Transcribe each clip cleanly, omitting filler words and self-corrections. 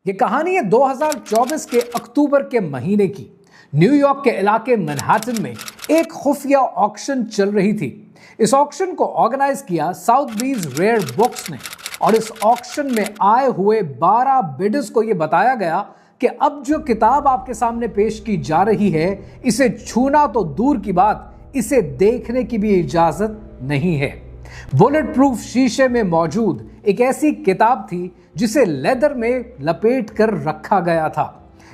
ये कहानी है 2024 के अक्टूबर के महीने की। न्यूयॉर्क के इलाके मैनहट्टन में एक खुफिया ऑक्शन चल रही थी। इस ऑक्शन को ऑर्गेनाइज किया साउथबीज रेयर बुक्स ने और इस ऑक्शन में आए हुए 12 बिडर्स को यह बताया गया कि अब जो किताब आपके सामने पेश की जा रही है, इसे छूना तो दूर की बात, इसे देखने की भी इजाजत नहीं है। बुलेट प्रूफ शीशे में मौजूद एक ऐसी किताब थी जिसे लेदर में लपेट कर रखा गया था।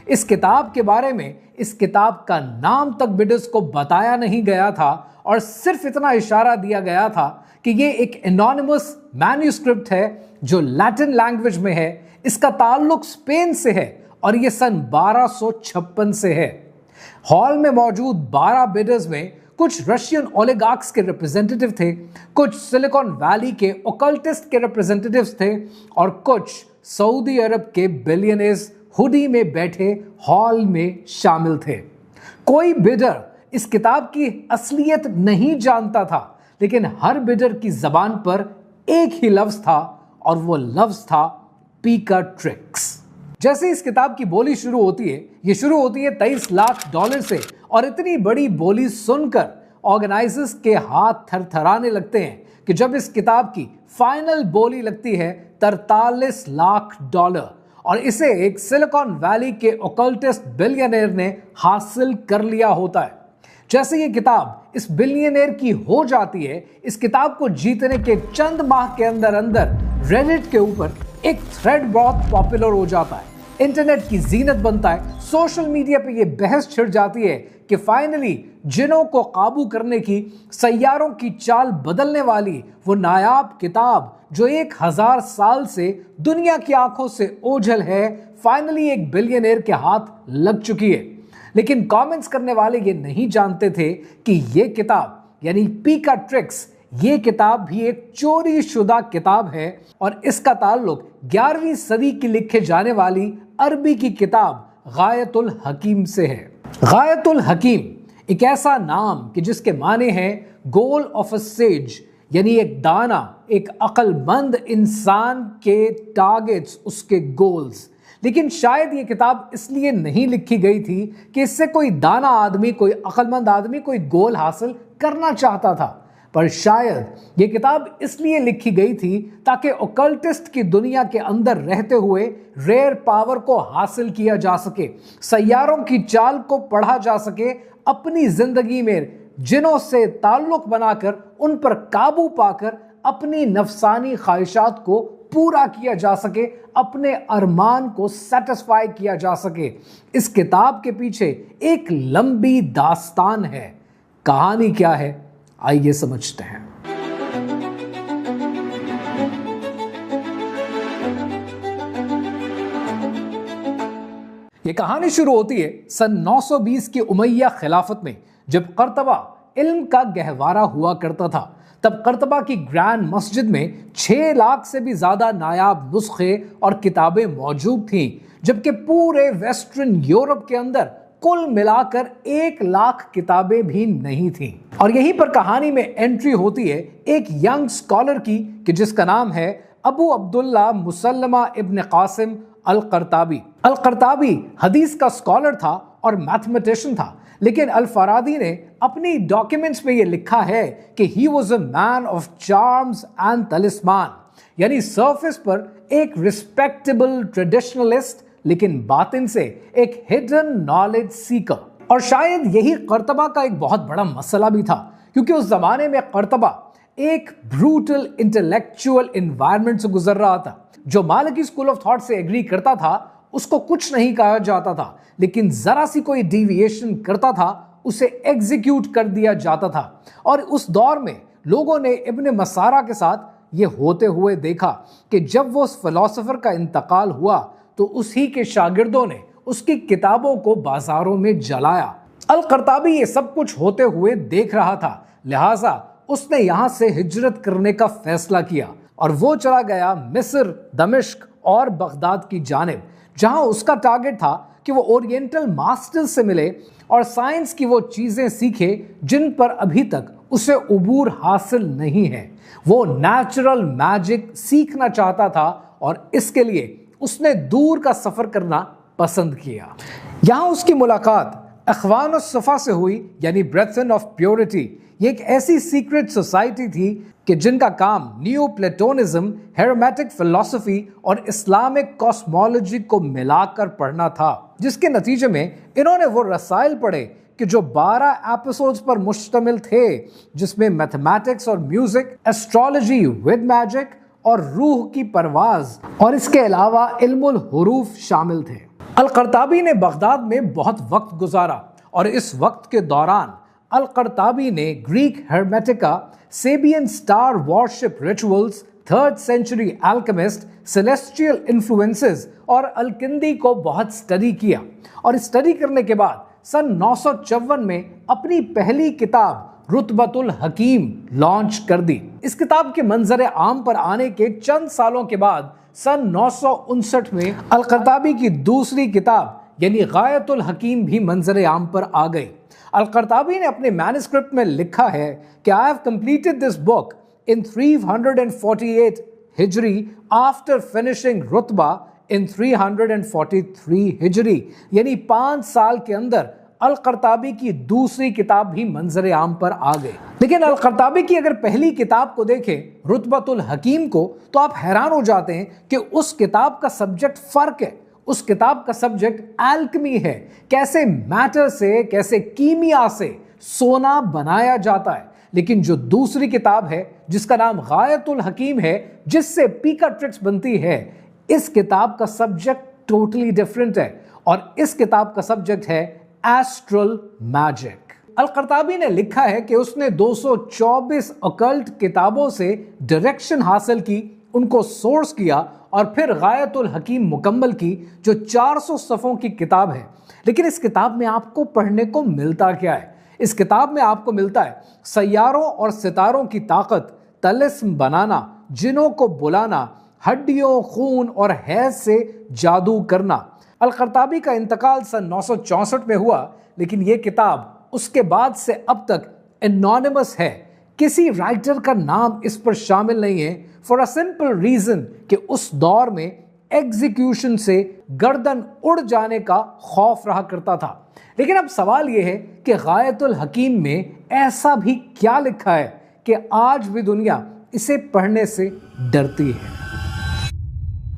इस किताब के बारे में इस किताब का नाम तक बिडर्स को बताया नहीं गया था और सिर्फ इतना इशारा दिया गया था कि ये एक एनोनिमस मैन्यूस्क्रिप्ट है जो लैटिन लैंग्वेज में है। इसका ताल्लुक स्पेन से है और ये सन 1256 से है। हॉल में मौजूद 12 बिडर्स में कुछ रशियन ओलिगार्क्स के रिप्रेजेंटेटिव थे, कुछ सिलिकॉन वैली के ओकल्टिस्ट के रिप्रेजेंटेटिव्स थे और कुछ सऊदी अरब के बिलियनर्स हुडी में बैठे हॉल में शामिल थे। कोई बिडर इस किताब की असलियत नहीं जानता था, लेकिन हर बिडर की जबान पर एक ही लफ्ज था और वो लफ्ज था पिकाट्रिक्स। जैसे इस किताब की बोली शुरू होती है, ये शुरू होती है $23 लाख से और इतनी बड़ी बोली सुनकर ऑर्गेनाइजर्स के हाथ थरथराने लगते हैं कि जब इस किताब की फाइनल बोली लगती है $43 लाख और इसे एक सिलिकॉन वैली के ओकल्टिस्ट बिलियनर ने हासिल कर लिया होता है। जैसे ये किताब इस बिलियनर की हो जाती है, इस किताब को जीतने के चंद माह के अंदर अंदर रेडिट के ऊपर एक थ्रेड बहुत पॉपुलर हो जाता है, इंटरनेट की जीनत बनता है। सोशल मीडिया पे ये बहस छिड़ जाती है कि फाइनली जिनों को काबू करने की, सैयारों की चाल बदलने वाली वो नायाब किताब जो 1000 साल से दुनिया की आंखों से ओझल है, फाइनली एक बिलियनर के हाथ लग चुकी है। लेकिन कमेंट्स करने वाले ये नहीं जानते थे कि ये किताब यानी पिकाट्रिक्स, ये किताब भी एक चोरी शुदा किताब है और इसका ताल्लुक 11वीं सदी की लिखे जाने वाली अरबी की किताब गायतुल हकीम से है। गायतुल हकीम एक ऐसा नाम कि जिसके माने हैं गोल ऑफ अ सेज, यानी एक दाना, एक अक्लमंद इंसान के टारगेट्स, उसके गोल्स। लेकिन शायद ये किताब इसलिए नहीं लिखी गई थी कि इससे कोई दाना आदमी, कोई अक्लमंद आदमी कोई गोल हासिल करना चाहता था, पर शायद ये किताब इसलिए लिखी गई थी ताकि ओकल्टिस्ट की दुनिया के अंदर रहते हुए रेयर पावर को हासिल किया जा सके, सैयारों की चाल को पढ़ा जा सके, अपनी जिंदगी में जिनों से ताल्लुक बनाकर उन पर काबू पाकर अपनी नफसानी ख्वाहिशात को पूरा किया जा सके, अपने अरमान को सेटिस्फाई किया जा सके। इस किताब के पीछे एक लंबी दास्तान है। कहानी क्या है, आइए समझते हैं। यह कहानी शुरू होती है सन 920 की उमैया खिलाफत में, जब कर्तबा इल्म का गहवारा हुआ करता था। तब कर्तबा की ग्रैंड मस्जिद में 6 लाख से भी ज्यादा नायाब नुस्खे और किताबें मौजूद थीं, जबकि पूरे वेस्टर्न यूरोप के अंदर कुल मिलाकर 1 लाख किताबें भी नहीं थीं। और यहीं पर कहानी में एंट्री होती है एक यंग स्कॉलर की कि जिसका नाम है अबू अब्दुल्ला मुसल्लमा इब्न कासिम अल-कर्ताबी। अल-कर्ताबी हदीस का स्कॉलर था और मैथमेटिशियन था, लेकिन अल-फरादी ने अपनी डॉक्यूमेंट्स में यह लिखा है कि he was a man of charms and talisman, यानी सरफेस पर एक रिस्पेक्टेबल ट्रेडिशनलिस्ट, लेकिन बातिन से एक हिडन नॉलेज सीकर। और शायद यही कर्तबा का एक बहुत बड़ा मसला भी था, क्योंकि उस जमाने में कर्तबा एक ब्रूटल इंटेलेक्चुअल एनवायरनमेंट से गुजर रहा था। जो मालिकी स्कूल ऑफ थॉट से एग्री करता था उसको कुछ नहीं कहा जाता था, लेकिन जरा सी कोई डिविएशन करता था उसे एग्जीक्यूट कर दिया जाता था। और उस दौर में लोगों ने इब्न मसारा के साथ ये होते हुए देखा कि जब वो उस फिलोसोफर का इंतकाल हुआ तो उसी के शागिर्दों ने उसकी किताबों को बाजारों में जलाया। अल-कर्ताबी ये सब कुछ होते हुए देख रहा था, लिहाजा उसने यहां से हिजरत करने का फैसला किया और वो चला गया मिस्र, दमिश्क और बगदाद की जानिब, जहां उसका टारगेट था कि वो ओरिएंटल मास्टर्स से मिले और साइंस की वो चीजें सीखे जिन पर अभी तक उसे उबूर हासिल नहीं है। वो नेचुरल मैजिक सीखना चाहता था और इसके लिए उसने दूर का सफर करना पसंद किया। यहां उसकी मुलाकात अखवान और सफा से हुई, यानी ब्रेथन ऑफ प्योरिटी। ये एक ऐसी सीक्रेट सोसाइटी थी कि जिनका काम नियो प्लेटोनिज्म, हेरेमेटिक फिलॉसफी और इस्लामिक कॉस्मोलॉजी को मिलाकर पढ़ना था, जिसके नतीजे में इन्होंने वो रसाइल पढ़े कि जो 12 एपिसोड्स पर मुश्तमिल थे, जिसमें मैथमेटिक्स और म्यूजिक, एस्ट्रोलॉजी विद मैजिक और रूह की परवाज और इसके अलावा इल्मुल हुरूफ शामिल थे। अल-कर्ताबी ने बगदाद में बहुत वक्त गुजारा और इस वक्त के दौरान अल-कर्ताबी ने Greek Hermetica, Sabian star worship rituals, 3rd century alchemist, celestial influences और अल-किंदी को बहुत स्टडी किया और स्टडी करने के बाद सन 954 में अपनी पहली किताब रुतबतुल हकीम लॉन्च कर दी। इस किताब के मंजर आम पर आने के चंद सालों के बाद सन 959 में अल-कर्ताबी की दूसरी किताब यानी गायतुल हकीम भी मंजर आम पर आ गई। अल-कर्ताबी ने अपने मैन्युस्क्रिप्ट में लिखा है कि I have completed this book in 348 Hijri after finishing रुतबा इन 343 हिजरी, यानी 5 साल के अंदर अल-कर्ताबी की दूसरी किताब भी मंजर आम पर आ गई। लेकिन अल-कर्ताबी की अगर पहली किताब को देखें, रुतबतुल हकीम को, तो आप हैरान हो जाते हैं कि उस किताब का सब्जेक्ट फर्क है। उस किताब का सब्जेक्ट एल्केमी है, कैसे मैटर से, कैसे कीमिया से सोना बनाया जाता है। लेकिन जो दूसरी किताब है जिसका नाम गायतुल हकीम है, जिससे पीका ट्रिक्स बनती है, इस किताब का सब्जेक्ट टोटली डिफरेंट है और इस किताब का सब्जेक्ट है एस्ट्रल मैजिक। अल-कर्ताबी ने लिखा है कि उसने 224 अकल्ट किताबों से डायरेक्शन हासिल की, उनको सोर्स किया और फिर गायतुल हकीम मुकम्मल की, जो 400 सफ़ों की किताब है। लेकिन इस किताब में आपको पढ़ने को मिलता क्या है? इस किताब में आपको मिलता है सैयारों और सितारों की ताकत, तलिस्म बनाना, जिनों को बुलाना, हड्डियों, खून और हैज से जादू करना। अल-कर्ताबी का इंतकाल सन 964 में हुआ, लेकिन यह किताब उसके बाद से अब तक एनोनिमस है। किसी राइटर का नाम इस पर शामिल नहीं है, फॉर अ सिंपल रीजन कि उस दौर में एग्जीक्यूशन से गर्दन उड़ जाने का खौफ रहा करता था। लेकिन अब सवाल यह है कि गायतुल हकीम में ऐसा भी क्या लिखा है कि आज भी दुनिया इसे पढ़ने से डरती है।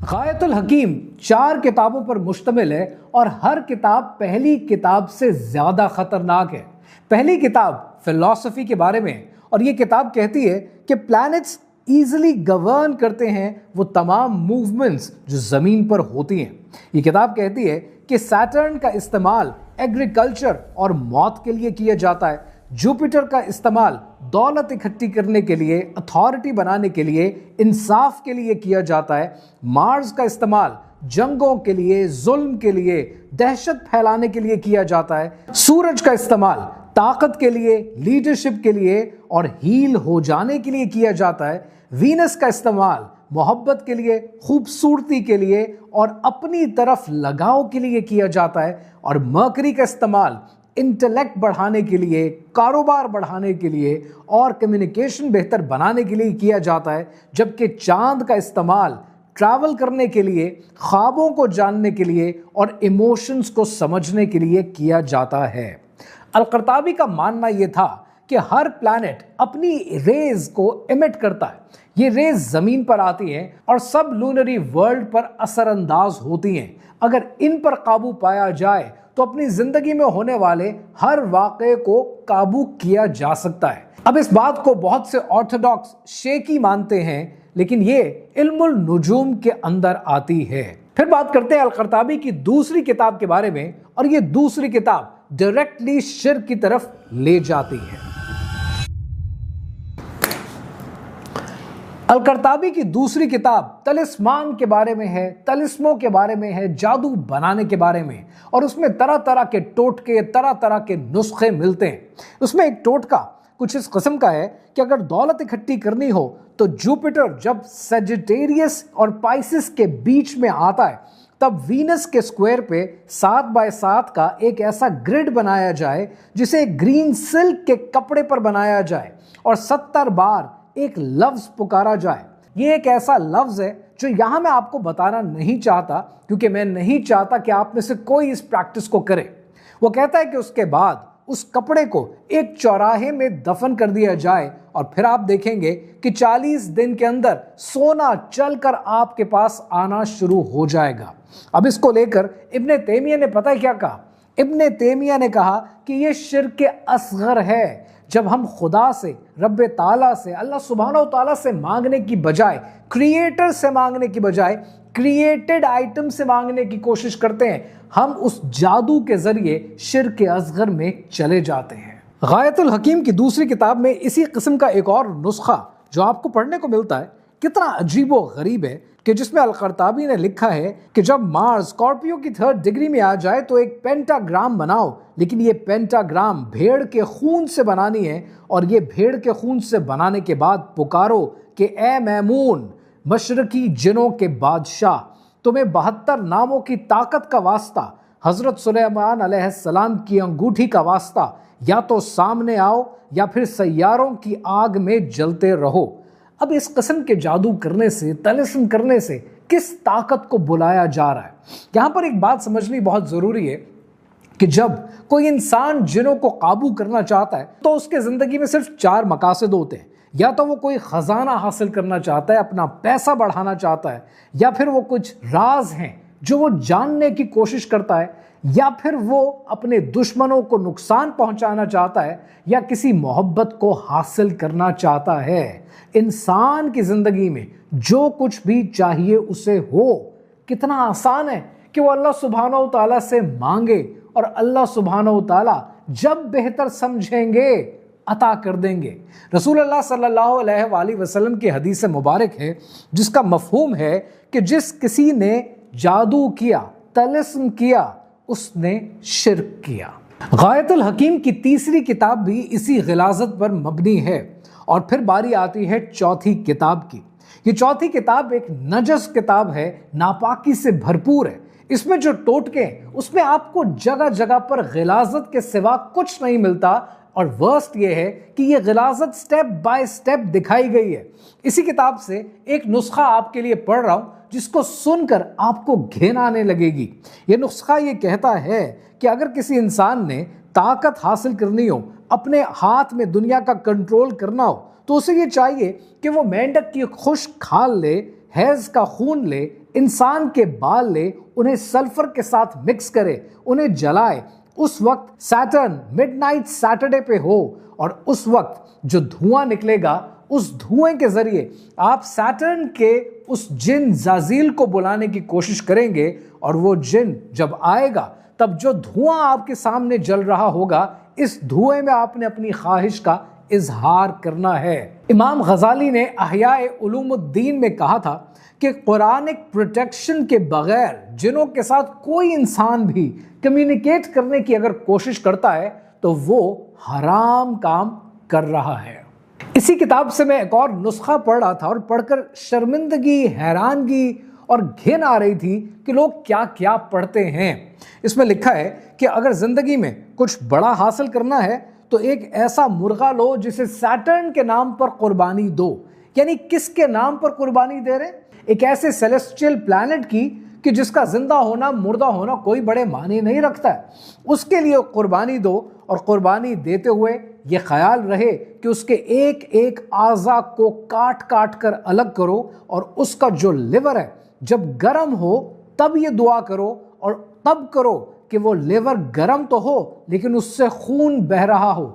गायतुल हकीम 4 किताबों पर मुश्तमिल है और हर किताब पहली किताब से ज्यादा खतरनाक है। पहली किताब फिलॉसफी के बारे में, और ये किताब कहती है कि प्लैनेट्स इजीली गवर्न करते हैं वो तमाम मूवमेंट्स जो जमीन पर होती हैं। ये किताब कहती है कि सैटर्न का इस्तेमाल एग्रीकल्चर और मौत के लिए किया जाता है, जुपिटर का इस्तेमाल दौलत इकट्ठी करने के लिए, अथॉरिटी बनाने के लिए, इंसाफ के लिए किया जाता है, मार्स का इस्तेमाल जंगों के लिए, जुल्म के लिए, दहशत फैलाने के लिए किया जाता है, सूरज का इस्तेमाल ताकत के लिए, लीडरशिप के लिए और हील हो जाने के लिए किया जाता है, वीनस का इस्तेमाल मोहब्बत के लिए, खूबसूरती के लिए और अपनी तरफ लगाव के लिए किया जाता है, और मर्करी का इस्तेमाल इंटेलेक्ट बढ़ाने के लिए, कारोबार बढ़ाने के लिए और कम्युनिकेशन बेहतर बनाने के लिए किया जाता है, जबकि चांद का इस्तेमाल ट्रैवल करने के लिए, ख्वाबों को जानने के लिए और इमोशंस को समझने के लिए किया जाता है। अल-कर्ताबी का मानना यह था कि हर प्लैनेट अपनी रेज को इमिट करता है। ये रेज जमीन पर आती हैं और सब लूनरी वर्ल्ड पर असरअंदाज होती हैं। अगर इन पर काबू पाया जाए तो अपनी जिंदगी में होने वाले हर वाक़े को काबू किया जा सकता है। अब इस बात को बहुत से ऑर्थोडॉक्स शेकी मानते हैं, लेकिन ये इल्मुल नुजूम के अंदर आती है। फिर बात करते हैं अल-कर्ताबी की दूसरी किताब के बारे में, और ये दूसरी किताब डायरेक्टली शिर्क की तरफ ले जाती है। अल-कर्ताबी की दूसरी किताब तलिस्मान के बारे में है, तलिस्मों के बारे में है, जादू बनाने के बारे में, और उसमें तरह तरह के टोटके, तरह तरह के नुस्खे मिलते हैं। उसमें एक टोटका कुछ इस किस्म का है कि अगर दौलत इकट्ठी करनी हो तो जुपिटर जब सेजिटेरियस और पाइसिस के बीच में आता है, तब वीनस के स्क्वायर पे 7x7 का एक ऐसा ग्रिड बनाया जाए जिसे ग्रीन सिल्क के कपड़े पर बनाया जाए और 70 बार एक लफ्ज पुकारा जाए। ये एक ऐसा लफ्ज है जो यहां मैं आपको बताना नहीं चाहता, क्योंकि मैं नहीं चाहता कि आप में से कोई इस प्रैक्टिस को करे। वो कहता है कि उसके बाद उस कपड़े को एक चौराहे में दफन कर दिया जाए और फिर आप देखेंगे कि 40 दिन के अंदर सोना चलकर आपके पास आना शुरू हो जाएगा। अब इसको लेकर इब्ने तैमिया ने पता है क्या कहा? इब्ने तैमिया ने कहा कि यह शिर्क असगर है। जब हम खुदा से, रब्बे ताला से, अल्लाह सुब्हानहू ताला से मांगने की बजाय, क्रिएटर से मांगने की बजाय क्रिएटेड आइटम से मांगने की कोशिश करते हैं, हम उस जादू के जरिए शिर्क असगर में चले जाते हैं। गायतुल हकीम की दूसरी किताब में इसी किस्म का एक और नुस्खा जो आपको पढ़ने को मिलता है, कितना अजीबो गरीब है कि जिसमें अल-कर्ताबी ने लिखा है कि जब मार्स स्कॉर्पियो की 3rd डिग्री में आ जाए तो एक पेंटाग्राम बनाओ, लेकिन ये पेंटाग्राम भेड़ के खून से बनानी है, और ये भेड़ के खून से बनाने के बाद पुकारो कि ए मैमून, मशरकी जिनों के बादशाह, तुम्हें 72 नामों की ताकत का वास्ता, हजरत सुलेमान अलैहिस्सलाम की अंगूठी का वास्ता, या तो सामने आओ या फिर सैयारों की आग में जलते रहो। अब इस किस्म के जादू करने से, तलिस्म करने से किस ताकत को बुलाया जा रहा है? यहां पर एक बात समझनी बहुत जरूरी है कि जब कोई इंसान जिनों को काबू करना चाहता है तो उसके जिंदगी में सिर्फ 4 मकासद होते हैं। या तो वो कोई खजाना हासिल करना चाहता है, अपना पैसा बढ़ाना चाहता है, या फिर वो कुछ राज हैं जो वो जानने की कोशिश करता है, या फिर वो अपने दुश्मनों को नुकसान पहुंचाना चाहता है, या किसी मोहब्बत को हासिल करना चाहता है। इंसान की जिंदगी में जो कुछ भी चाहिए उसे हो, कितना आसान है कि वो अल्लाह सुब्हानहू ताला से मांगे और अल्लाह सुब्हानहू ताला जब बेहतर समझेंगे अता कर देंगे। रसूलुल्लाह सल्लल्लाहु अलैहि वसल्लम की हदीस मुबारक है जिसका मफहूम है कि जिस किसी ने जादू किया, तलिस्म किया, उसने शिर्क किया। गायतुल हकीम की तीसरी किताब भी इसी गिलाजत पर मबनी है। और फिर बारी आती है चौथी किताब की। ये चौथी किताब एक नजस किताब है, नापाकी से भरपूर है। इसमें जो टोटके हैं उसमें आपको जगह जगह पर गिलाजत के सिवा कुछ नहीं मिलता, और वर्स्ट ये है कि ये गिलाजत स्टेप बाय स्टेप दिखाई गई है। इसी किताब से एक नुस्खा आपके लिए पढ़ रहा हूं जिसको सुनकर आपको घिन आने लगेगी। ये नुस्खा ये कहता है कि अगर किसी इंसान ने ताकत हासिल करनी हो, अपने हाथ में दुनिया का कंट्रोल करना हो, तो उसे ये चाहिए कि वो मेंढक की खुश्क खाल ले, हैज का खून ले, इंसान के बाल ले, उन्हें सल्फर के साथ मिक्स करे, उन्हें जलाए। उस वक्त सैटर्न मिडनाइट सैटरडे पे हो, और उस वक्त जो धुआं निकलेगा, उस धुएं के जरिए आप सैटर्न के उस जिन जाजील को बुलाने की कोशिश करेंगे, और वो जिन जब आएगा तब जो धुआं आपके सामने जल रहा होगा, इस धुएं में आपने अपनी ख्वाहिश का इजहार करना है। इमाम गजाली ने अहयाए उलूमुद्दीन में कहा था कि कुरानिक प्रोटेक्शन के बगैर जिनों के साथ कोई इंसान भी कम्युनिकेट करने की अगर कोशिश करता है तो वो हराम काम कर रहा है। इसी किताब से मैं एक और नुस्खा पढ़ रहा था और पढ़कर शर्मिंदगी, हैरानगी और घिन आ रही थी कि लोग क्या क्या पढ़ते हैं। इसमें लिखा है कि अगर जिंदगी में कुछ बड़ा हासिल करना है तो एक ऐसा मुर्गा लो जिसे सैटर्न के नाम पर कुर्बानी दो। यानी किसके नाम पर कुर्बानी दे रहे? एक ऐसे सेलेस्टियल प्लैनेट की कि जिसका जिंदा होना मुर्दा होना कोई बड़े मायने नहीं रखता है, उसके लिए कुर्बानी दो। और कुर्बानी देते हुए ये ख्याल रहे कि उसके एक एक आज़ा को काट काट कर अलग करो, और उसका जो लिवर है जब गर्म हो तब ये दुआ करो, और तब करो कि वो लिवर गर्म तो हो लेकिन उससे खून बह रहा हो।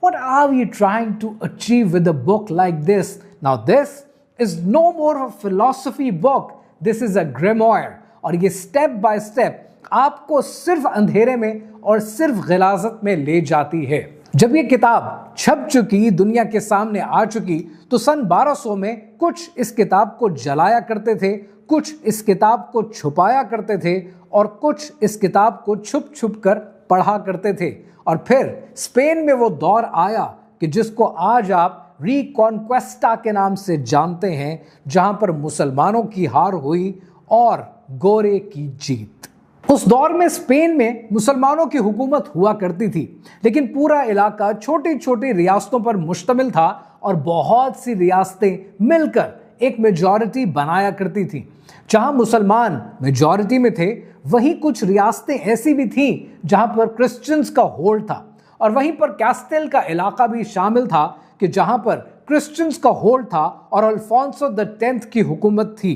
What are we trying to achieve with a book like this? Now this is no more a philosophy book, this is a grimoire। और ये स्टेप बाय स्टेप आपको सिर्फ अंधेरे में और सिर्फ गिलाजत में ले जाती है। जब ये किताब छप चुकी, दुनिया के सामने आ चुकी, तो सन 1200 में कुछ इस किताब को जलाया करते थे, कुछ इस किताब को छुपाया करते थे, और कुछ इस किताब को छुप छुप कर पढ़ा करते थे। और फिर स्पेन में वो दौर आया कि जिसको आज आप रिकॉन्क्वेस्टा के नाम से जानते हैं, जहां पर मुसलमानों की हार हुई और गोरे की जीत। उस दौर में स्पेन में मुसलमानों की हुकूमत हुआ करती थी, लेकिन पूरा इलाका छोटी छोटी रियासतों पर मुश्तमिल था, और बहुत सी रियासतें मिलकर एक मेजॉरिटी बनाया करती थी। जहां मुसलमान मेजॉरिटी में थे, वहीं कुछ रियासतें ऐसी भी थीं जहां पर क्रिश्चियंस का होल्ड था, और वहीं पर कैस्टेल का इलाका भी शामिल था कि जहां पर क्रिश्चियंस का होल्ड था और अल्फोंसो X की हुकूमत थी।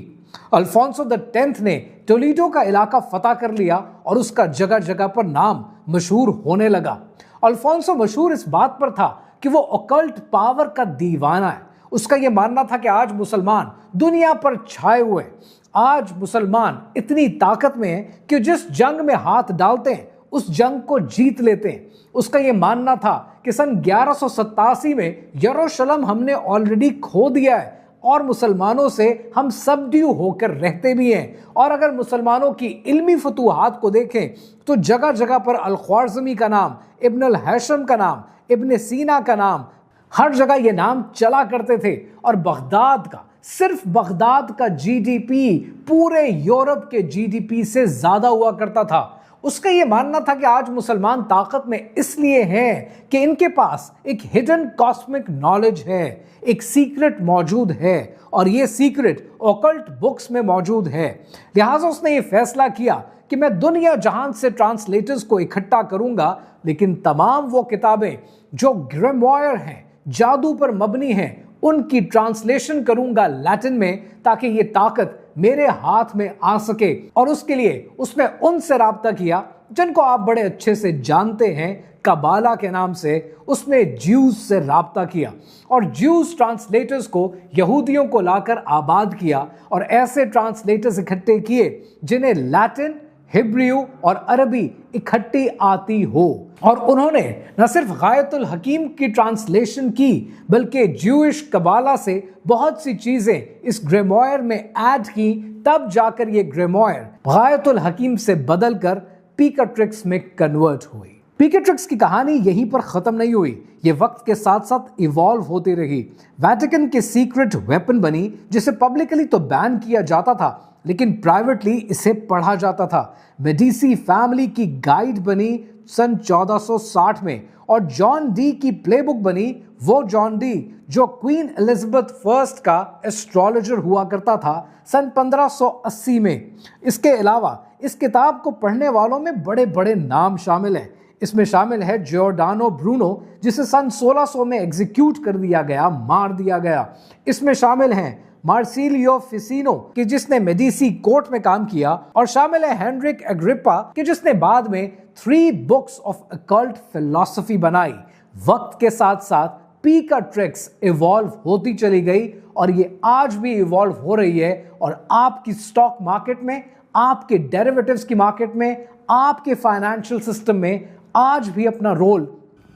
अल्फोंसो X ने टोलेडो का इलाका फतह कर लिया और उसका जगह जगह पर नाम मशहूर होने लगा। अल्फोंसो मशहूर इस बात पर था कि वो ऑकल्ट पावर का दीवाना है। उसका यह मानना था कि आज मुसलमान दुनिया पर छाए हुए हैं। आज मुसलमान इतनी ताकत में है कि जिस जंग में हाथ डालते हैं उस जंग को जीत लेते हैं। उसका यह मानना था कि सन 1187 में यरूशलेम हमने ऑलरेडी खो दिया है और मुसलमानों से हम सबड्यू होकर रहते भी हैं। और अगर मुसलमानों की इल्मी फतूहात को देखें तो जगह जगह पर अल-ख्वारिज़मी का नाम, इब्न अल-हैशम का नाम, इब्न सीना का नाम, हर जगह ये नाम चला करते थे। और बगदाद का, सिर्फ बगदाद का जीडीपी पूरे यूरोप के जीडीपी से ज्यादा हुआ करता था। उसका यह मानना था कि आज मुसलमान ताकत में इसलिए हैं कि इनके पास एक हिडन कॉस्मिक नॉलेज है, एक सीक्रेट मौजूद है, और यह सीक्रेट ऑकल्ट बुक्स में मौजूद है। लिहाजा उसने ये फैसला किया कि मैं दुनिया जहान से ट्रांसलेटर्स को इकट्ठा करूंगा, लेकिन तमाम वो किताबें जो ग्रिमवायर हैं, जादू पर मबनी हैं, उनकी ट्रांसलेशन करूंगा लैटिन में, ताकि ये ताकत मेरे हाथ में आ सके। और उसके लिए उसने उनसे राब्ता किया जिनको आप बड़े अच्छे से जानते हैं, कबाला के नाम से। उसने ज्यूज से राब्ता किया और ज्यूज ट्रांसलेटर्स को यहूदियों को लाकर आबाद किया और ऐसे ट्रांसलेटर्स इकट्ठे किए जिन्हें लैटिन, हिब्रू और अरबी इकट्ठी आती हो। और उन्होंने न सिर्फ गायतुल हकीम की ट्रांसलेशन की, बल्कि ज्यूइश कबाला से बहुत सी चीजें इस ग्रिमवायर में ऐड की। तब जाकर ये ग्रिमवायर गायतुल हकीम से बदलकर पिकाट्रिक्स में कन्वर्ट हुई। पिकाट्रिक्स की कहानी यहीं पर खत्म नहीं हुई, ये वक्त के साथ साथ इवॉल्व होती रही। वेटिकन के सीक्रेट वेपन बनी, जिसे पब्लिकली तो बैन किया जाता था, लेकिन प्राइवेटली इसे पढ़ा जाता था। मेडिसी फैमिली की गाइड बनी सन 1460 में, और जॉन डी की प्लेबुक बनी। वो जॉन डी जो क्वीन एलिजाबेथ फर्स्ट का एस्ट्रोलॉजर हुआ करता था सन 1580 में। इसके अलावा इस किताब को पढ़ने वालों में बड़े बड़े नाम शामिल हैं। इसमें शामिल है जियोर्डानो ब्रूनो, जिसे सन 1600 में एग्जीक्यूट कर दिया गया, मार दिया गया। इसमें शामिल हैं मार्सिलियो फिसिनो कि जिसने मेडिसी कोर्ट में काम किया, और शामिल है हेनरिक एग्रिप्पा कि जिसने बाद में 3 बुक्स ऑफ अकल्ट फिलॉसफी बनाई। वक्त के साथ साथ पिकाट्रिक्स इवॉल्व होती चली गई और ये आज भी इवॉल्व हो रही है, और आपकी स्टॉक मार्केट में, आपके डेरिवेटिव्स की मार्केट में, आपके फाइनेंशियल सिस्टम में आज भी अपना रोल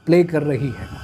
प्ले कर रही है।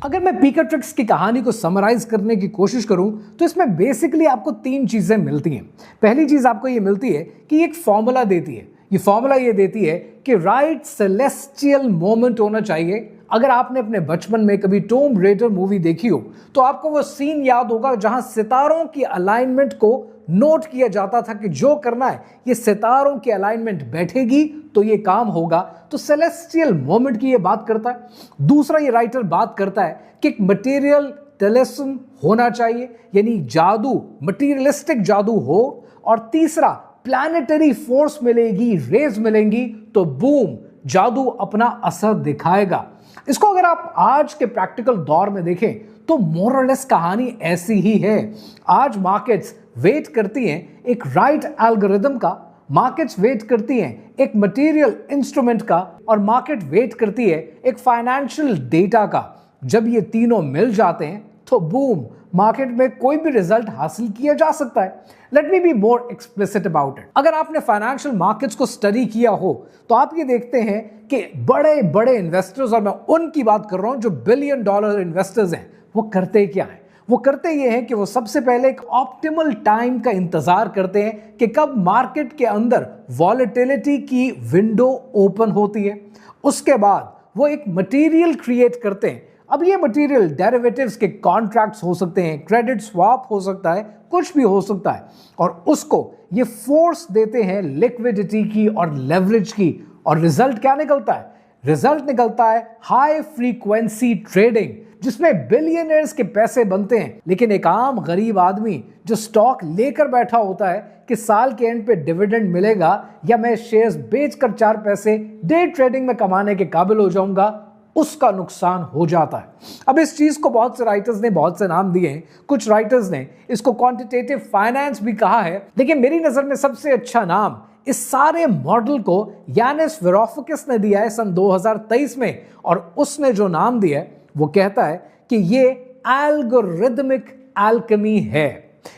अगर मैं पिकाट्रिक्स की कहानी को समराइज करने की कोशिश करूं तो इसमें बेसिकली आपको 3 चीजें मिलती हैं। पहली चीज आपको ये मिलती है कि एक फॉर्मूला देती है। ये फॉर्मूला ये देती है कि राइट सेलेस्टियल मोमेंट होना चाहिए। अगर आपने अपने बचपन में कभी टॉम रेडर मूवी देखी हो तो आपको वो सीन याद होगा जहां सितारों की अलाइनमेंट को नोट किया जाता था कि जो करना है, ये सितारों की अलाइनमेंट बैठेगी तो ये काम होगा। तो सेलेस्टियल मोमेंट की ये बात करता है। दूसरा, ये राइटर बात करता है कि एक मटेरियल टेलिस्म होना चाहिए, यानी जादू, मटीरियलिस्टिक जादू हो। और तीसरा, प्लैनेटरी फोर्स मिलेगी, रेज मिलेंगी तो बूम, जादू अपना असर दिखाएगा। इसको अगर आप आज के प्रैक्टिकल दौर में देखें तो मोरलेस कहानी ऐसी ही है। आज मार्केट्स वेट करती हैं एक राइट एल्गोरिदम का, मार्केट्स वेट करती हैं एक मटेरियल इंस्ट्रूमेंट का, और मार्केट वेट करती है एक फाइनेंशियल डेटा का। जब ये तीनों मिल जाते हैं तो बूम, मार्केट में कोई भी रिजल्ट हासिल किया जा सकता है। Let me be more explicit about it. अगर आपने फाइनेंशियल मार्केट्स को स्टडी किया हो तो आप ये देखते हैं कि बड़े बड़े इन्वेस्टर्स, और मैं उनकी बात कर रहा हूं जो $1 बिलियन इन्वेस्टर्स हैं, वो करते क्या है? वो करते ये हैं कि वो सबसे पहले एक ऑप्टिमल टाइम का इंतजार करते हैं कि कब मार्केट के अंदर वॉलेटिलिटी की विंडो ओपन होती है। उसके बाद वो एक मटेरियल क्रिएट करते हैं। अब ये मटेरियल डेरिवेटिव्स के कॉन्ट्रैक्ट्स हो सकते हैं, क्रेडिट स्वैप हो सकता है, कुछ भी हो सकता है, और उसको ये फोर्स देते हैं लिक्विडिटी की और लेवरेज की। और रिजल्ट क्या निकलता है? रिजल्ट निकलता है हाई फ्रीक्वेंसी ट्रेडिंग, जिसमें बिलियनर्स के पैसे बनते हैं, लेकिन एक आम गरीब आदमी जो स्टॉक लेकर बैठा होता है कि साल के एंड पे डिविडेंड मिलेगा या मैं शेयर्स बेचकर 4 पैसे डे ट्रेडिंग में कमाने के काबिल हो जाऊंगा, उसका नुकसान हो जाता है। अब इस चीज को बहुत से राइटर्स ने बहुत से नाम दिए हैं। कुछ राइटर्स ने इसको क्वांटिटेटिव फाइनेंस भी कहा है, लेकिन मेरी नजर में सबसे अच्छा नाम इस सारे मॉडल को यानिस वेरोफकिस ने दिया है सन 2023 में, और उसने जो नाम दिया है वो कहता है कि ये एल्गोरिदमिक एल्केमी है।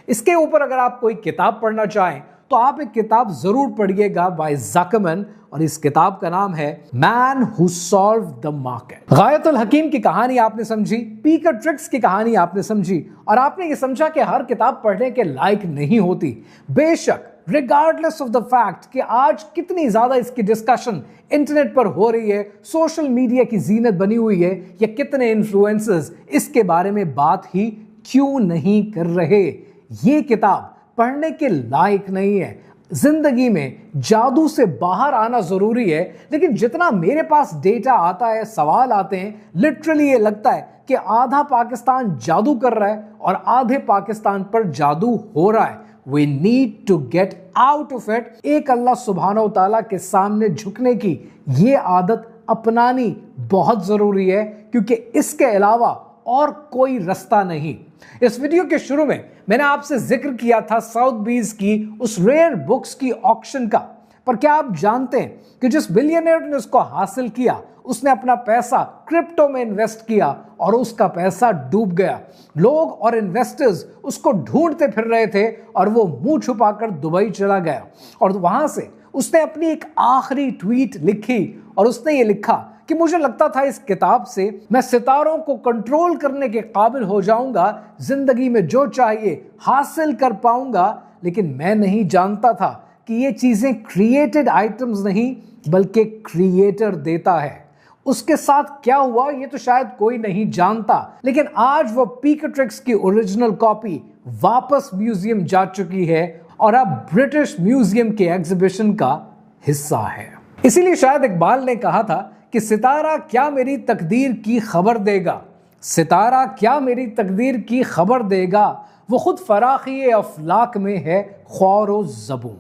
इसके ऊपर अगर आप कोई किताब पढ़ना चाहें तो आप एक किताब जरूर पढ़िएगा बाय ज़करमैन, और इस किताब का नाम है man who solved the market. गायतुल हकीम की कहानी आपने समझी, पीकर ट्रिक्स की कहानी आपने समझी, और आपने ये समझा कि हर किताब पढ़ने के लायक नहीं होती। बेशक रिगार्डलेस ऑफ द फैक्ट कि आज कितनी ज्यादा इसकी डिस्कशन इंटरनेट पर हो रही है, सोशल मीडिया की जीनत बनी हुई है, या कितने इन्फ्लुएंसर्स इसके बारे में बात ही क्यों नहीं कर रहे, ये किताब पढ़ने के लायक नहीं है। जिंदगी में जादू से बाहर आना जरूरी है, लेकिन जितना मेरे पास डेटा आता है, सवाल आते हैं, लिटरली ये लगता है कि आधा पाकिस्तान जादू कर रहा है और आधे पाकिस्तान पर जादू हो रहा है। We need to get out of it। एक अल्लाह सुब्हानहू तआला के सामने झुकने की ये आदत अपनानी बहुत जरूरी है, क्योंकि इसके अलावा और कोई रास्ता नहीं। इस वीडियो के शुरू में मैंने आपसे जिक्र किया था साउथबीज की उस रेयर बुक्स की ऑक्शन का, पर क्या आप जानते हैं कि जिस बिलियनर ने उसको हासिल किया उसने अपना पैसा क्रिप्टो में इन्वेस्ट किया और उसका पैसा डूब गया। लोग और इन्वेस्टर्स उसको ढूंढते फिर रहे थे और वो मुंह छुपाकर दुबई चला गया, और वहां से उसने अपनी एक आखिरी ट्वीट लिखी, और उसने ये लिखा कि मुझे लगता था इस किताब से मैं सितारों को कंट्रोल करने के काबिल हो जाऊंगा, जिंदगी में जो चाहिए हासिल कर पाऊंगा, लेकिन मैं नहीं जानता था कि ये चीजें क्रिएटेड आइटम्स नहीं बल्कि क्रिएटर देता है। उसके साथ क्या हुआ ये तो शायद कोई नहीं जानता, लेकिन आज वो पीकर ट्रिक्स की ओरिजिनल कॉपी वापस म्यूजियम जा चुकी है और अब ब्रिटिश म्यूजियम के एग्जीबिशन का हिस्सा है। इसीलिए शायद इकबाल ने कहा था कि सितारा क्या मेरी तकदीर की खबर देगा, सितारा क्या मेरी तकदीर की खबर देगा, वो खुद फराखी अफलाक में है ख्वारो ज़बूं।